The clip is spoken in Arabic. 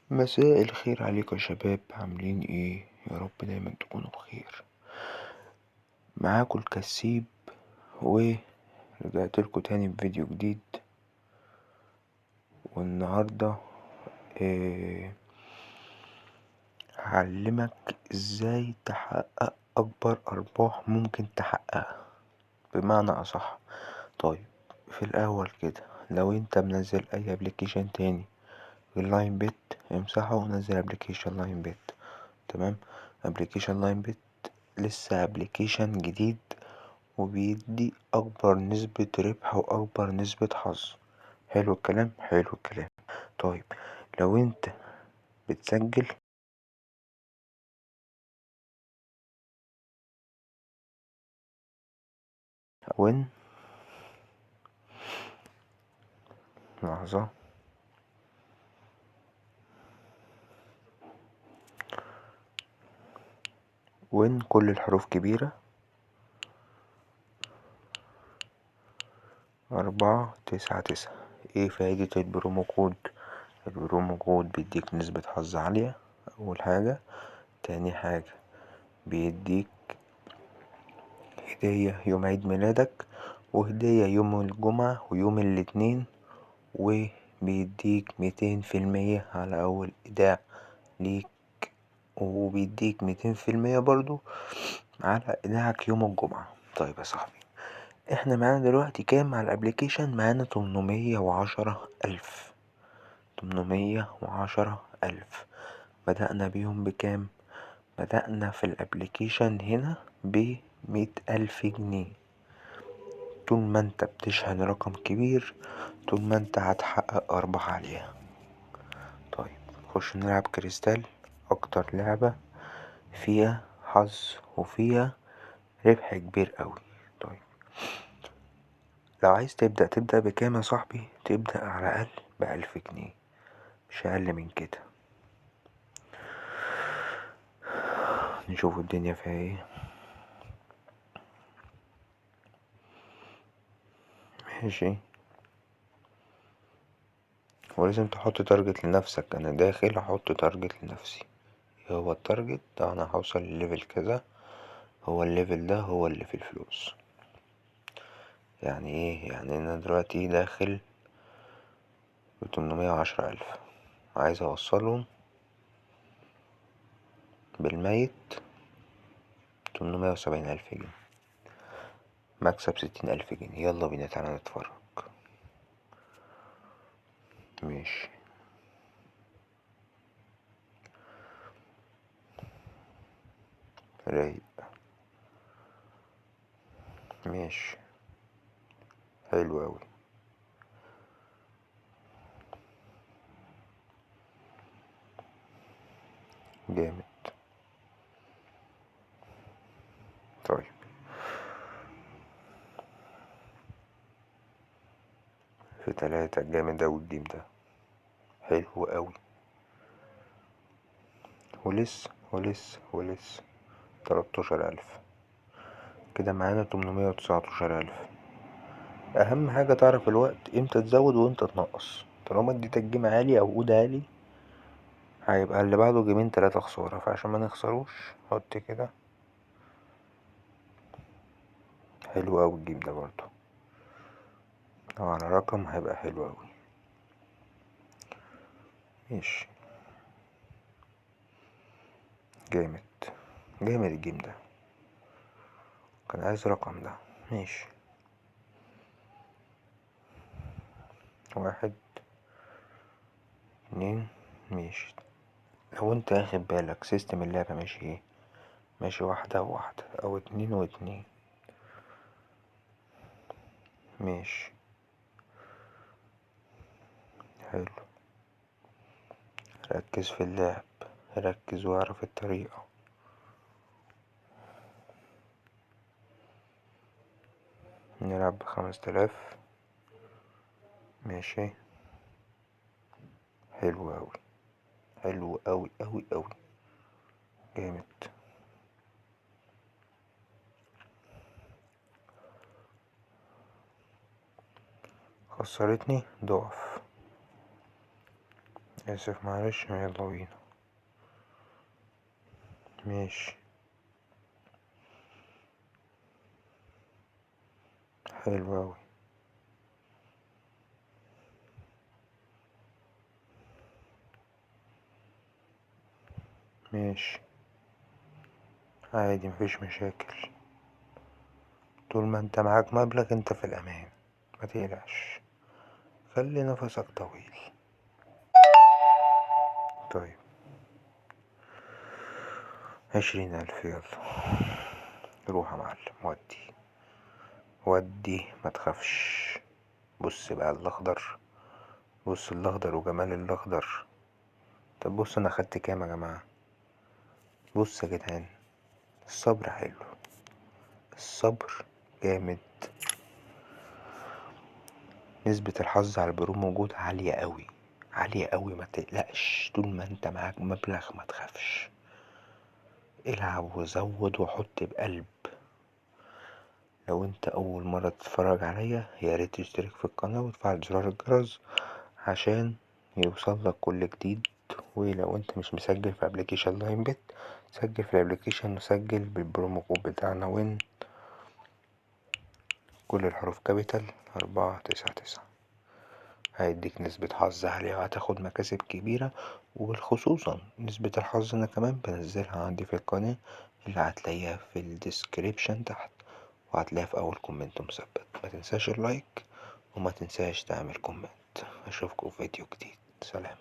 مساء الخير عليكم يا شباب، عاملين ايه؟ يا رب دايما تكونوا بخير. معاكم الكسيب، ورجعت لكم تاني بفيديو جديد. والنهارده هعلمك ازاي تحقق اكبر ارباح ممكن تحققها، بمعنى اصح. طيب، في الاول كده، لو انت منزل اي ابلكيشن تاني غير لاين بيت، امسحه ونزل ابلكيشن لاين بيت. تمام. ابلكيشن لاين بيت لسه ابلكيشن جديد، وبيدي اكبر نسبة ربح واكبر نسبة حظ. حلو الكلام، حلو الكلام. طيب، لو انت بتسجل وين لحظة، وين كل الحروف كبيرة، 499. ايه فايدة البرومو كود؟ البرومو كود بيديك نسبة حظ عالية، اول حاجة. تاني حاجة، بيديك هدية يوم عيد ميلادك، وهدية يوم الجمعة ويوم الاثنين، وبيديك 200% على اول ايداع ليك، وبيديك 200% برضو على ايداعك يوم الجمعة. طيب يا صاحبي، احنا معانا دلوقتي كام على الابليكيشن؟ معانا 810,000. 810,000. بدأنا بيهم بكام؟ بدأنا في الابليكيشن هنا ب100,000 جنيه. طول ما انت بتشحن رقم كبير، طول ما انت هتحقق ارباح عالية. طيب، نخش نلعب كريستال، اكتر لعبة فيها حظ وفيها ربح كبير قوي. طيب، لو عايز تبدأ بكام يا صاحبي؟ تبدأ على الأقل ب1000 جنيه، مش أقل من كده. نشوف الدنيا فيها ايه. ماشي، ولازم تحط تارجت لنفسك. انا داخل احط تارجت لنفسي. ايه هو التارجت ده؟ انا هوصل لليفل كذا، هو الليفل ده هو اللي في الفلوس. يعني ايه؟ يعني انا دلوقتي داخل ب810,000، عايز اوصلهم بالميت 870,000 جنيه، مكسب 60,000 جنيه. يلا بينا، تعالى نتفرج. ماشي، رايق، ماشي، حلو اوي، جامد. طيب، في 3 جامد اوي الجيم ده، حلو اوي. ولسه 13,000. كده معانا 819,000. اهم حاجة تعرف الوقت امتى تزود وامتى تنقص. طالما اديتك جيم عالي او عود عالي، هيبقى اللي بعده جيمين 3 خسارة، فعشان ما نخسروش حط كده. حلو اوي الجيم ده برضه، لو على رقم هيبقى حلو اوي. ماشي، جامد جامد الجيم ده، كان عايز رقم ده. ماشي، 1 2. ماشي، لو انت اخد بالك سيستم اللعبة ماشي ايه؟ ماشي 1 و1 او 2 و2. ماشي، حلو. ركز في اللعب، ركز واعرف الطريقة. نلعب ب5000. ماشي، حلو اوي، حلو اوي اوي اوي، جامد. خسرتني ضعف. آسف معلش، يلا بينا. ماشي. حلو أوي. ماشي. عادي مفيش مشاكل. طول ما انت معاك مبلغ انت في الأمان، متقلقش. خلي نفسك طويل. طيب، 20,000 يلا. روح يا معلم، ودي ودي متخافش. بص بقى الأخضر، بص الأخضر وجمال الأخضر. طب بص أنا خدت كام يا جماعة؟ بص يا جدعان، الصبر حلو، الصبر جامد. نسبة الحظ على البرو موجود عالية أوي، عالية أوي. ما تقلقش، طول ما انت معاك مبلغ ما تخافش. العب وزود وحط بقلب. لو انت اول مرة تتفرج عليا ياريت تشترك في القناة وتفعل زرار الجرس عشان يوصلك كل جديد. ولو انت مش مسجل في ابلكيشن لاين بت، سجل في الابلكيشن وسجل بالبرومو كود بتاعنا وين، كل الحروف كابيتال 499. هيديك نسبة حظ عالية وهتاخد مكاسب كبيرة. وبالخصوصا نسبة الحظ انا كمان بنزلها عندي في القناة، اللي هتلاقيها في الديسكريبشن تحت، وهتلاقيها في اول كومنت مثبت. ما تنساش اللايك وما تنساش تعمل كومنت. اشوفكم في فيديو جديد. سلام.